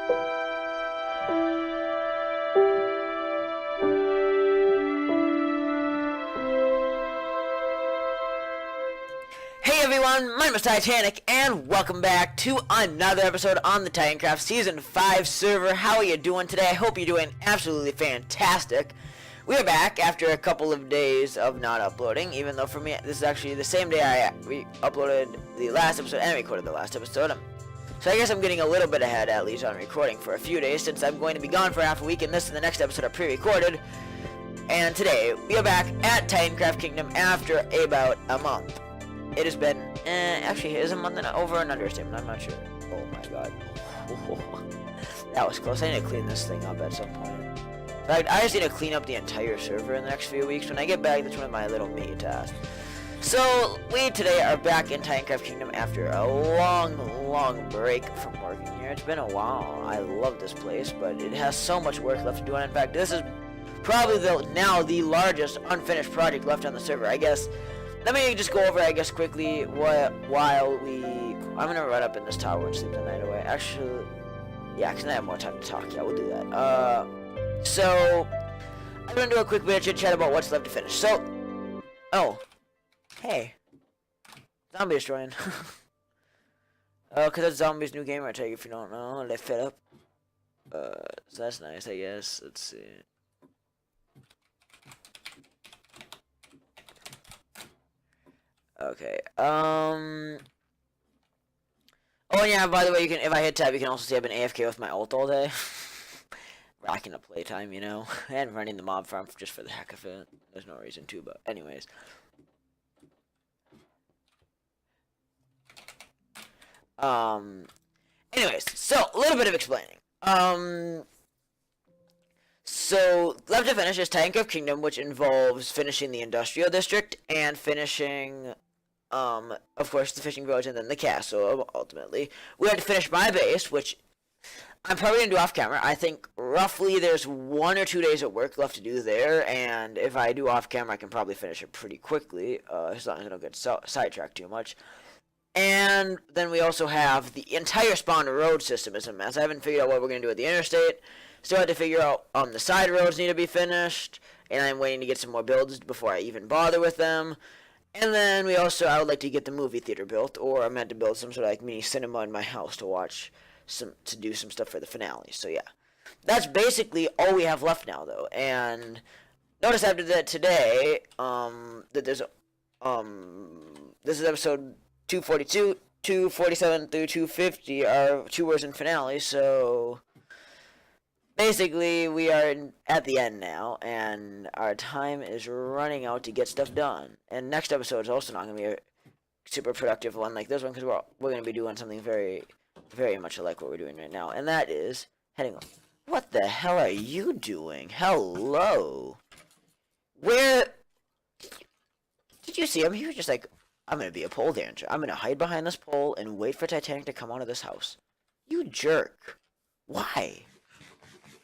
Hey everyone, my name is Titanic, and welcome back to another episode on the Titancraft Season 5 server. How are you doing today? I hope you're doing absolutely fantastic. We are back after a couple of days of not uploading, even though for me, this is actually the same day I uploaded the last episode and recorded the last episode. So I guess I'm getting a little bit ahead, at least on recording for a few days, since I'm going to be gone for half a week, and this and the next episode are pre-recorded. And today, we are back at Titancraft Kingdom after about a month. It has been, actually, is a month and over an understatement, I'm not sure. Oh my god. That was close. I need to clean this thing up at some point. In fact, I just need to clean up the entire server in the next few weeks. When I get back, that's one of my little mini tasks. So, we today are back in Titancraft Kingdom after a long break from working here. It's been a while. I love this place, but it has so much work left to do. And in fact, this is probably now the largest unfinished project left on the server, I guess. Let me just go over, I guess, quickly while we... I'm gonna run up in this tower and sleep the night away. Actually, yeah, because I have more time to talk. Yeah, we'll do that. So, I'm gonna do a quick bit of chit-chat about what's left to finish. So, oh, hey, zombie destroying. Because that's Zombie's new gamer tag, if you don't know. They fit up. So that's nice, I guess. Let's see. Okay, oh yeah, by the way, you can, if I hit tab, you can also see I've been AFK with my ult all day. Rocking a playtime, you know, and running the mob farm just for the heck of it. There's no reason to, but anyways. Anyways, so, a little bit of explaining. So, left to finish is Titancraft Kingdom, which involves finishing the Industrial District and finishing... of course, the fishing village and then the castle, ultimately. We had to finish my base, which I'm probably going to do off camera. I think roughly there's 1 or 2 days of work left to do there, and if I do off camera, I can probably finish it pretty quickly, as long as I don't get sidetracked too much. And then we also have the entire spawn road system is a mess. I haven't figured out what we're going to do with the interstate. Still have to figure out, the side roads need to be finished, and I'm waiting to get some more builds before I even bother with them. And then I would like to get the movie theater built, or I'm meant to build some sort of like mini cinema in my house to do some stuff for the finale. So yeah, that's basically all we have left now, though. And notice after that today, that there's this is episode 242, 247 through 250 are 2 words in finale. So basically, we are at the end now, and our time is running out to get stuff done. And next episode is also not going to be a super productive one like this one, because we're going to be doing something very, very much like what we're doing right now, and that is heading off. What the hell are you doing? Hello? Where... Did you see him? He was just like, I'm going to be a pole dancer. I'm going to hide behind this pole and wait for Titanic to come out of this house. You jerk. Why?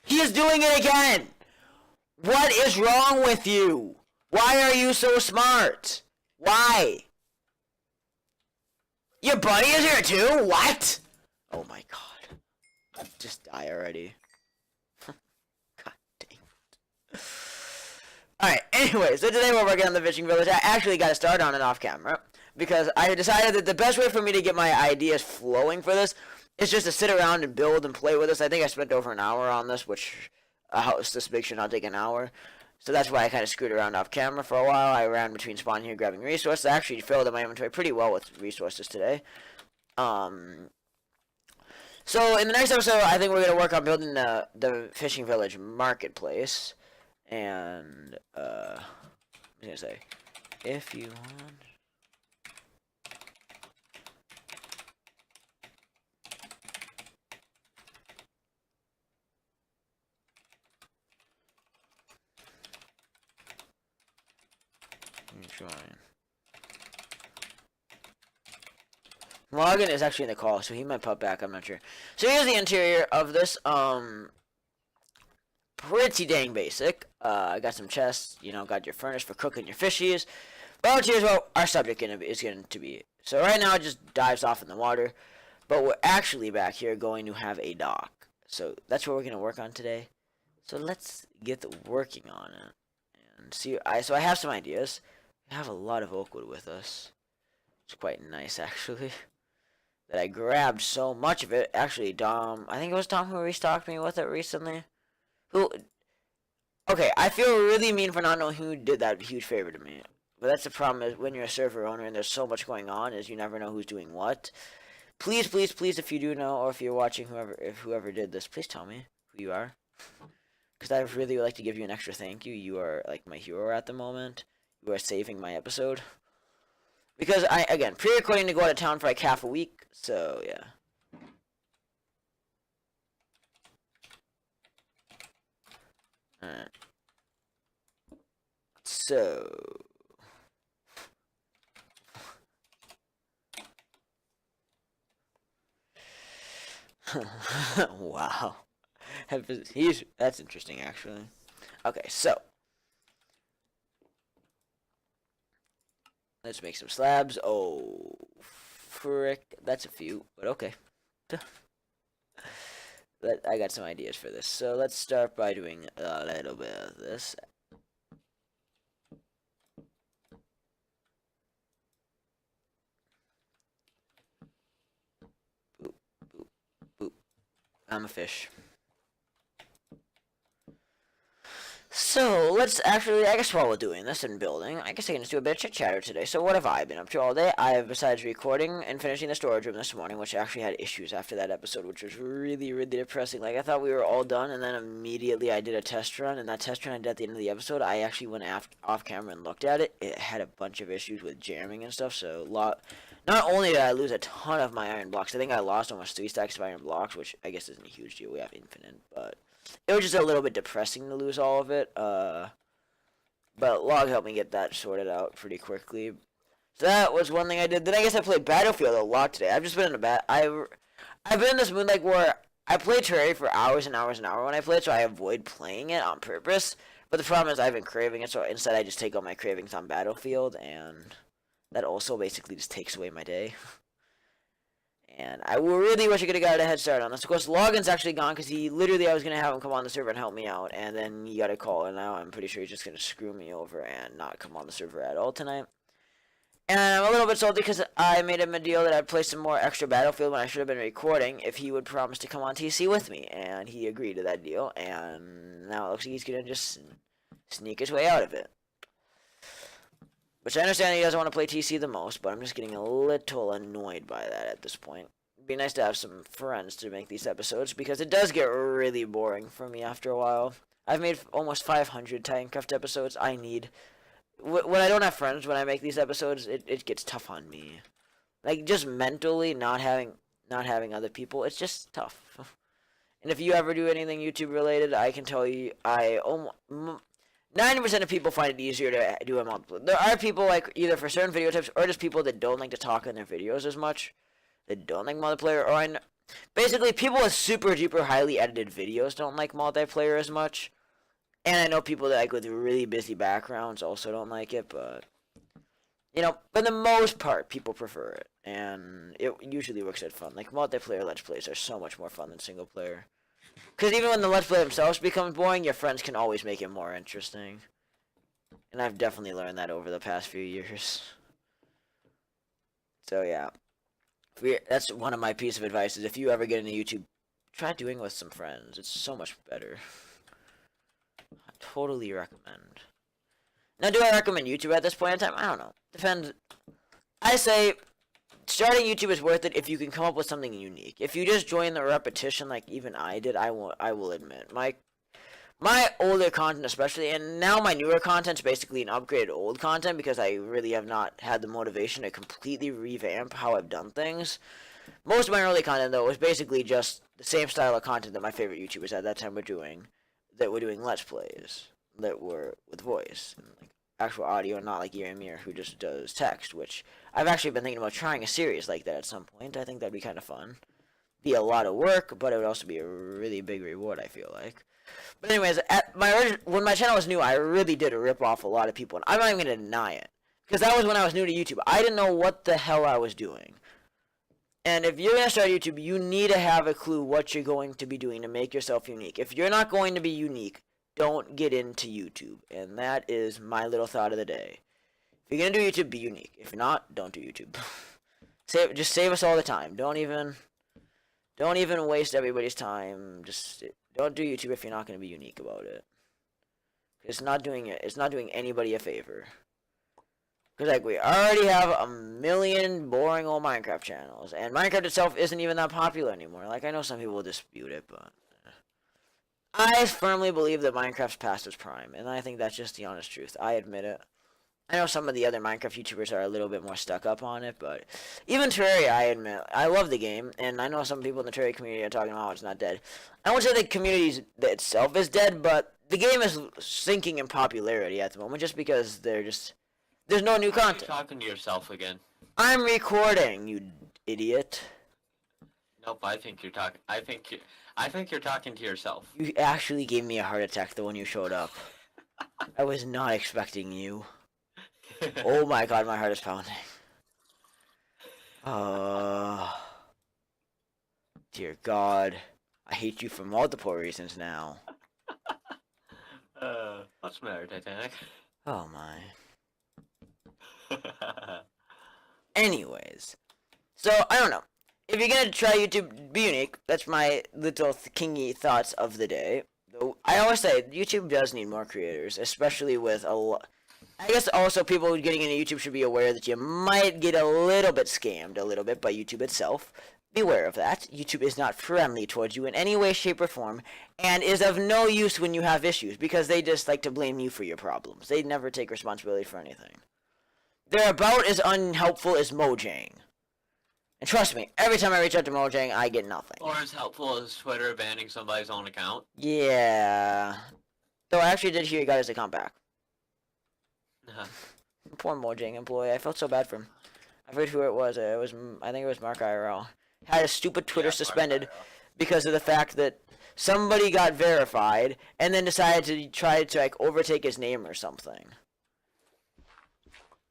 He is doing it again! What is wrong with you? Why are you so smart? Why? Your buddy is here too? What? Oh my god. Just die already. God dang it. Alright, anyway, so today we're working on the fishing village. I actually got to start on it off camera, because I decided that the best way for me to get my ideas flowing for this is just to sit around and build and play with this. I think I spent over an hour on this, which a house this big should not take an hour. So that's why I kind of screwed around off camera for a while. I ran between spawning here grabbing resources. I actually filled up my inventory pretty well with resources today. So in the next episode, I think we're going to work on building the fishing village marketplace. And, I was going to say, if you want... Morgan is actually in the call, so he might pop back, I'm not sure. So here's the interior of this, pretty dang basic. I got some chests, you know, got your furnace for cooking your fishies. But here's what our subject is going to be. So right now it just dives off in the water, but we're actually back here going to have a dock. So that's what we're gonna work on today. So let's get working on it and see. So I have some ideas. We have a lot of oak wood with us. It's quite nice actually. That I grabbed so much of it. Actually, Dom, I think it was Dom who restocked me with it recently. Who? Okay, I feel really mean for not knowing who did that huge favor to me. But that's the problem is when you're a server owner and there's so much going on, is you never know who's doing what. Please, please, please, if you do know, or if you're watching, whoever did this, please tell me who you are. Because I would really like to give you an extra thank you. You are like my hero at the moment. You are saving my episode. Because again, pre-recording to go out of town for like half a week, so yeah. Alright. So... wow. That's interesting, actually. Okay, so... let's make some slabs. Oh, frick. That's a few, but okay. I got some ideas for this. So let's start by doing a little bit of this. Boop, boop, boop. I'm a fish. So, let's actually, I guess while we're doing this and building, I guess I can just do a bit of chit-chatter today. So, what have I been up to all day? I have, besides recording and finishing the storage room this morning, which actually had issues after that episode, which was really, really depressing. Like, I thought we were all done, and then immediately I did a test run, and that test run I did at the end of the episode, I actually went off camera and looked at it. It had a bunch of issues with jamming and stuff, so not only did I lose a ton of my iron blocks, I think I lost almost 3 stacks of iron blocks, which I guess isn't a huge deal. We have infinite, but... it was just a little bit depressing to lose all of it, but Log helped me get that sorted out pretty quickly. So that was one thing I did. Then I guess I played Battlefield a lot today. I've just been in I've been in this mood like where I play Terraria for hours and hours and hours when I play it, so I avoid playing it on purpose. But the problem is I've been craving it, so instead I just take all my cravings on Battlefield, and that also basically just takes away my day. And I really wish I could have got a head start on this. Of course, Logan's actually gone because I was going to have him come on the server and help me out. And then he got a call, and now I'm pretty sure he's just going to screw me over and not come on the server at all tonight. And I'm a little bit salty because I made him a deal that I'd play some more extra Battlefield when I should have been recording if he would promise to come on TC with me. And he agreed to that deal. And now it looks like he's going to just sneak his way out of it. Which I understand he doesn't want to play TC the most, but I'm just getting a little annoyed by that at this point. It'd be nice to have some friends to make these episodes, because it does get really boring for me after a while. I've made almost 500 Titancraft episodes. When I don't have friends when I make these episodes, it gets tough on me. Like, just mentally not having other people, it's just tough. And if you ever do anything YouTube related, I can tell you, 90% of people find it easier to do a multiplayer. There are people, like, either for certain video types, or just people that don't like to talk in their videos as much. That don't like multiplayer, or basically, people with super duper highly edited videos don't like multiplayer as much. And I know people that, like, with really busy backgrounds also don't like it, but... you know, for the most part, people prefer it. And it usually works out fun. Like, multiplayer Let's Plays are so much more fun than single player. Because even when the Let's Play themselves becomes boring, your friends can always make it more interesting. And I've definitely learned that over the past few years. So yeah. That's one of my pieces of advice, is if you ever get into YouTube, try doing it with some friends. It's so much better. I totally recommend. Now, do I recommend YouTube at this point in time? I don't know. Depends. I say... starting YouTube is worth it if you can come up with something unique. If you just join the repetition like even I did, I will admit. My older content especially, and now my newer content's basically an upgraded old content because I really have not had the motivation to completely revamp how I've done things. Most of my early content, though, was basically just the same style of content that my favorite YouTubers at that time were doing. That were doing Let's Plays. That were with voice. And, like, actual audio, not like Mir who just does text, which I've actually been thinking about trying a series like that at some point. I think that'd be kind of fun. Be a lot of work, but it would also be a really big reward, I feel like. But anyways, when my channel was new, I really did rip off a lot of people, and I'm not even going to deny it. Because that was when I was new to YouTube. I didn't know what the hell I was doing. And if you're going to start YouTube, you need to have a clue what you're going to be doing to make yourself unique. If you're not going to be unique, don't get into YouTube. And that is my little thought of the day. If you're going to do YouTube, be unique. If you're not, don't do YouTube. Just save us all the time. Don't even waste everybody's time. Just don't do YouTube if you're not going to be unique about it. It's not doing anybody a favor. Because, like, we already have a million boring old Minecraft channels. And Minecraft itself isn't even that popular anymore. Like, I know some people will dispute it, but I firmly believe that Minecraft's past its prime. And I think that's just the honest truth. I admit it. I know some of the other Minecraft YouTubers are a little bit more stuck up on it, but even Terraria, I admit, I love the game. And I know some people in the Terraria community are talking about how it's not dead. I won't say the community itself is dead, but the game is sinking in popularity at the moment just because there's no new content. You're talking to yourself again. I'm recording, you idiot. Nope, I think you're talking to yourself. You actually gave me a heart attack the when you showed up. I was not expecting you. Oh my god, my heart is pounding. Dear God. I hate you for multiple reasons now. What's the matter, Titanic? Oh my. Anyways. So, I don't know. If you're gonna try YouTube, be unique. That's my little kingy thoughts of the day. Though I always say, YouTube does need more creators, especially with a lot. I guess also people getting into YouTube should be aware that you might get a little bit scammed by YouTube itself. Beware of that. YouTube is not friendly towards you in any way, shape, or form, and is of no use when you have issues, because they just like to blame you for your problems. They never take responsibility for anything. They're about as unhelpful as Mojang. And trust me, every time I reach out to Mojang, I get nothing. Or as helpful as Twitter banning somebody's own account. Yeah. Though I actually did hear he got his account back. Poor Mojang employee. I felt so bad for him. I forget who it was. I think it was Mark IRL. Had his stupid Twitter suspended because of the fact that somebody got verified and then decided to try to like overtake his name or something.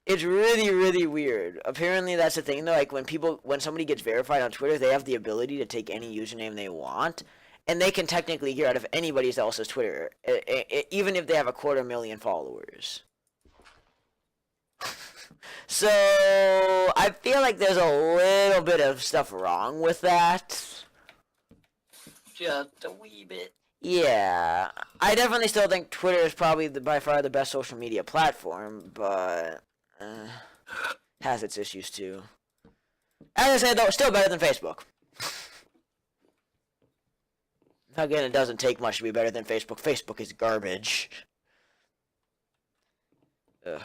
It's really, really weird. Apparently that's the thing though, like when somebody gets verified on Twitter, they have the ability to take any username they want, and they can technically get out of anybody else's Twitter, even if they have 250,000 followers. So, I feel like there's a little bit of stuff wrong with that. Just a wee bit. Yeah, I definitely still think Twitter is probably by far the best social media platform, but has its issues too. As I said though, it's still better than Facebook. Again, it doesn't take much to be better than Facebook. Facebook is garbage. Ugh.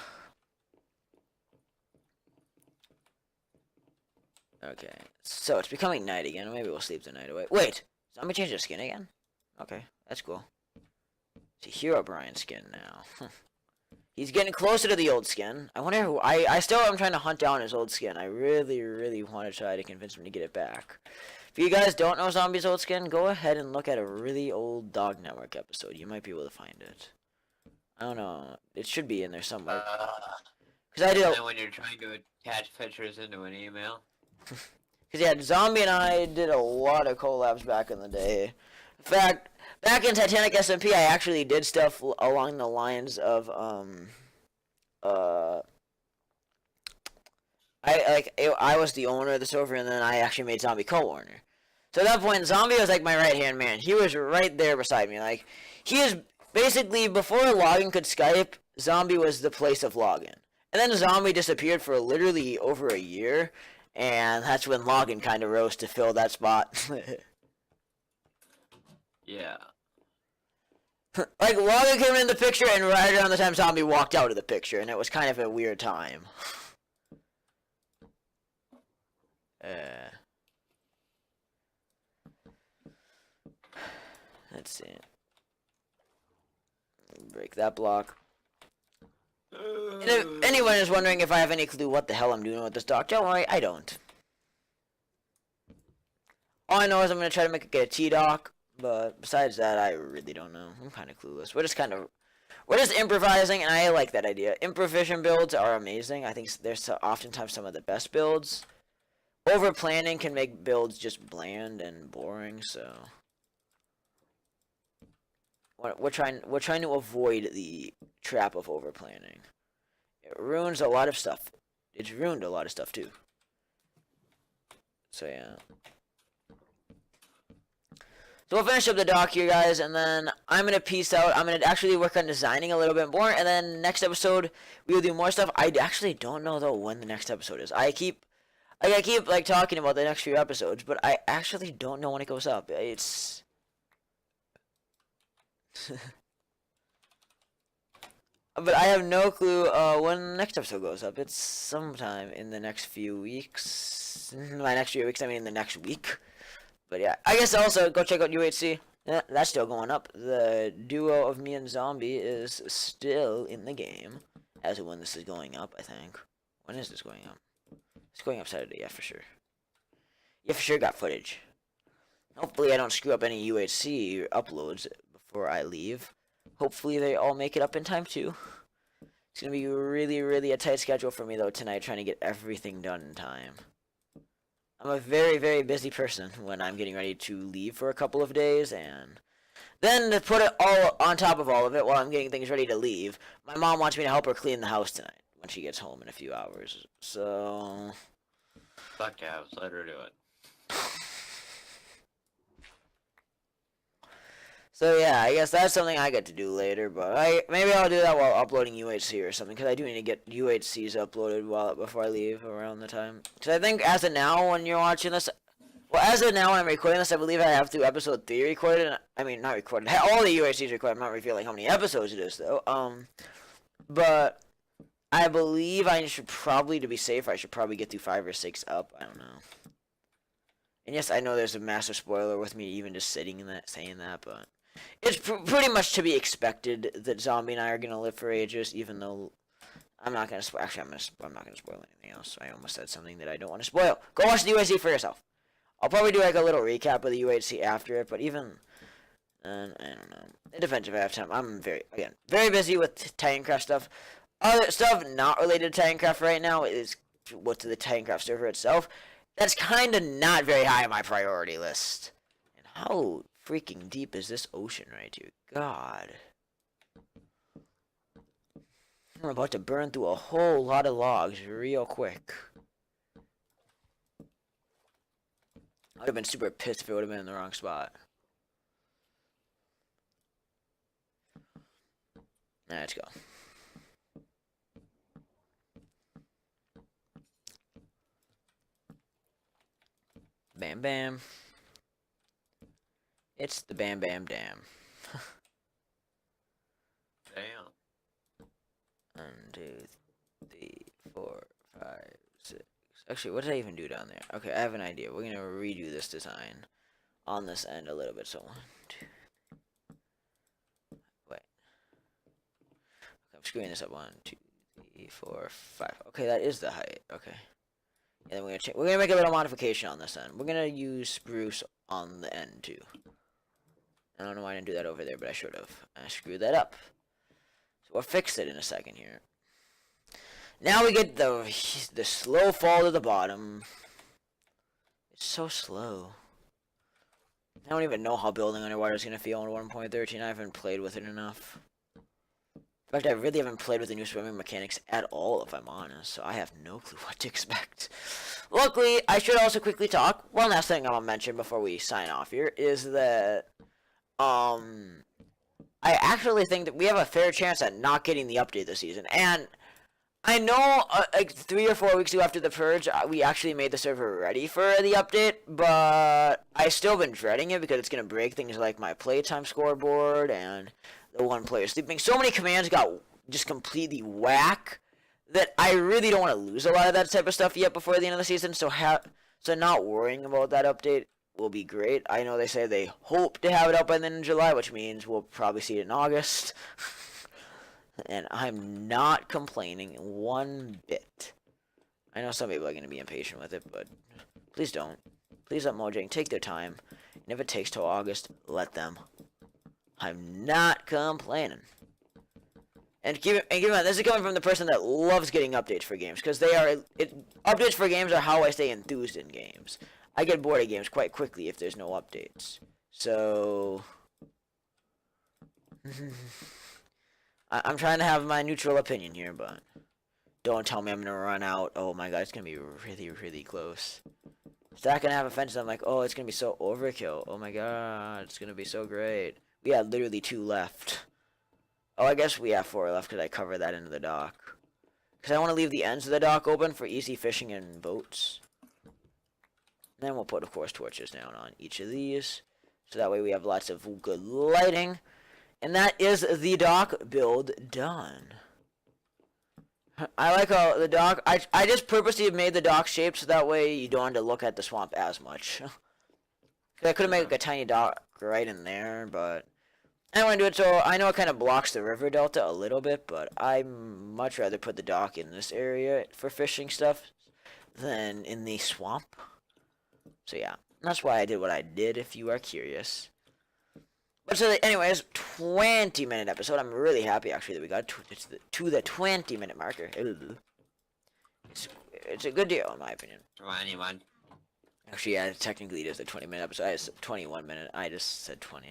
Okay, so it's becoming night again. Maybe we'll sleep the night away. Wait, zombie changed his skin again? Okay, that's cool. It's a Hero Brian skin now. He's getting closer to the old skin. I wonder who... I still am trying to hunt down his old skin. I really, really want to try to convince him to get it back. If you guys don't know Zombie's old skin, go ahead and look at a really old Dog Network episode. You might be able to find it. I don't know. It should be in there somewhere. Because I did... And when you're trying to attach pictures into an email... Because, yeah, Zombie and I did a lot of collabs back in the day. In fact, back in Titanic SMP, I actually did stuff along the lines of, I was the owner of the server, and then I actually made Zombie co-owner. So at that point, Zombie was like my right-hand man. He was right there beside me. Like, he is basically, before login could Skype, Zombie was the place of login. And then Zombie disappeared for literally over a year. And that's when Login kind of rose to fill that spot. Yeah. Like, Login came in the picture, and right around the time Zombie walked out of the picture, and it was kind of a weird time. Let's see. Break that block. And if anyone is wondering if I have any clue what the hell I'm doing with this dock, don't worry, I don't. All I know is I'm going to try to get a T-dock, but besides that, I really don't know. I'm kind of clueless. We're just improvising, and I like that idea. Improvision builds are amazing. I think they're oftentimes some of the best builds. over planning can make builds just bland and boring. So we're trying to avoid the trap of over planning. It ruins a lot of stuff. It's ruined a lot of stuff too. So yeah. So we'll finish up the dock here, guys, and then I'm going to peace out. I'm going to actually work on designing a little bit more, and then next episode, we will do more stuff. I actually don't know, though, when the next episode is. I keep like, talking about the next few episodes, but I actually don't know when it goes up. It's... But I have no clue when the next episode goes up. It's sometime in the next few weeks. By next few weeks, I mean the next week. But yeah, I guess also go check out UHC. Yeah, that's still going up. The duo of me and Zombie is still in the game. As of when this is going up, I think. When is this going up? It's going up Saturday, yeah, for sure. Yeah, for sure got footage. Hopefully I don't screw up any UHC uploads before I leave. Hopefully they all make it up in time too. It's going to be really, really a tight schedule for me though tonight, trying to get everything done in time. I'm a very, very busy person when I'm getting ready to leave for a couple of days, and then to put it all on top of all of it while I'm getting things ready to leave, my mom wants me to help her clean the house tonight when she gets home in a few hours. So... Fuck cows, let her do it. So yeah, I guess that's something I get to do later, but maybe I'll do that while uploading UHC or something, because I do need to get UHCs uploaded before I leave around the time. Because I think as of now, when you're watching this, well, as of now when I'm recording this, I believe I have to episode 3 recorded. I mean, not recorded. All the UHCs recorded. I'm not revealing how many episodes it is though. But I believe I should probably, to be safe, I should probably get through 5 or 6 up. I don't know. And yes, I know there's a massive spoiler with me even just sitting in that saying that, but. It's pretty much to be expected that Zombie and I are gonna live for ages, even though I'm not gonna spoil. Actually, I'm not gonna spoil anything else. I almost said something that I don't want to spoil. Go watch the UHC for yourself. I'll probably do like a little recap of the UHC after it, but even I don't know. It depends if I have time. I'm very busy with Titancraft stuff. Other stuff not related to Titancraft right now is what's the Titancraft server itself. That's kind of not very high on my priority list. And how freaking deep is this ocean right here? God. I'm about to burn through a whole lot of logs real quick. I would have been super pissed if it would have been in the wrong spot. Now let's go. Bam bam. It's the Bam Bam Dam. Damn. 1, 2, 3, 4, 5, 6. Actually, what did I even do down there? Okay, I have an idea. We're gonna redo this design on this end a little bit. So 1, 2. Wait. Okay, I'm screwing this up. 1, 2, 3, 4, 5. Okay, that is the height. Okay. And then we're gonna make a little modification on this end. We're gonna use spruce on the end too. I don't know why I didn't do that over there, but I should have. I screwed that up. So we'll fix it in a second here. Now we get the slow fall to the bottom. It's so slow. I don't even know how building underwater is going to feel in 1.13. I haven't played with it enough. In fact, I really haven't played with the new swimming mechanics at all, if I'm honest. So I have no clue what to expect. Luckily, I should also quickly talk. One last thing I'll mention before we sign off here is that I actually think that we have a fair chance at not getting the update this season. And I know like 3 or 4 weeks ago after the purge, we actually made the server ready for the update, but I still been dreading it because it's going to break things like my playtime scoreboard and the one player sleeping. So many commands got just completely whack that I really don't want to lose a lot of that type of stuff yet before the end of the season. So not worrying about that update will be great. I know they say they hope to have it out by the end of July, which means we'll probably see it in August. And I'm not complaining one bit. I know some people are going to be impatient with it, but please don't. Please let Mojang take their time. And if it takes till August, let them. I'm not complaining. And keep in mind, this is coming from the person that loves getting updates for games, because updates for games are how I stay enthused in games. I get bored of games quite quickly if there's no updates. So I'm trying to have my neutral opinion here, but don't tell me I'm gonna run out. Oh my god, it's gonna be really, really close. Stack and have a fence. I'm like, oh, it's gonna be so overkill. Oh my god, it's gonna be so great. We had literally 2 left. Oh, I guess we have 4 left because I covered that into the dock. Because I want to leave the ends of the dock open for easy fishing and boats. And then we'll put, of course, torches down on each of these. So that way we have lots of good lighting. And that is the dock build done. I like how the dock... I just purposely made the dock shaped so that way you don't have to look at the swamp as much. Because I could have made like a tiny dock right in there, but... I want to do it so I know it kind of blocks the river delta a little bit, but I'd much rather put the dock in this area for fishing stuff than in the swamp. So yeah, that's why I did what I did, if you are curious. But so anyways, 20-minute episode. I'm really happy actually that we got to the 20-minute marker. It's a good deal in my opinion. 21. Actually, yeah, technically it is a 20-minute episode. It's 21 minute. I just said 20.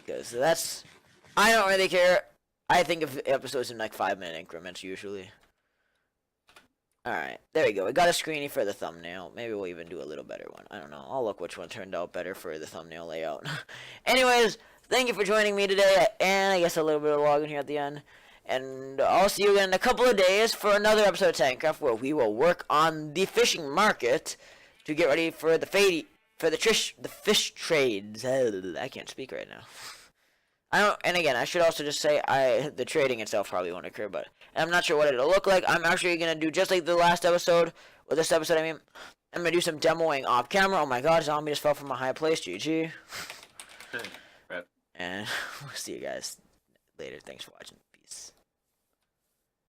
Because that's... I don't really care. I think of episodes in like 5-minute increments usually. Alright, there we go. We got a screeny for the thumbnail. Maybe we'll even do a little better one. I don't know. I'll look which one turned out better for the thumbnail layout. Anyways, thank you for joining me today. And I guess a little bit of login here at the end. And I'll see you again in a couple of days for another episode of Titancraft where we will work on the fishing market to get ready for the fish trades. I can't speak right now. And again, I should also just say the trading itself probably won't occur, but I'm not sure what it'll look like. I'm actually gonna do just like the last episode, or this episode. I mean, I'm gonna do some demoing off camera. Oh my god, zombie just fell from a high place. GG. Rip. And we'll see you guys later. Thanks for watching. Peace.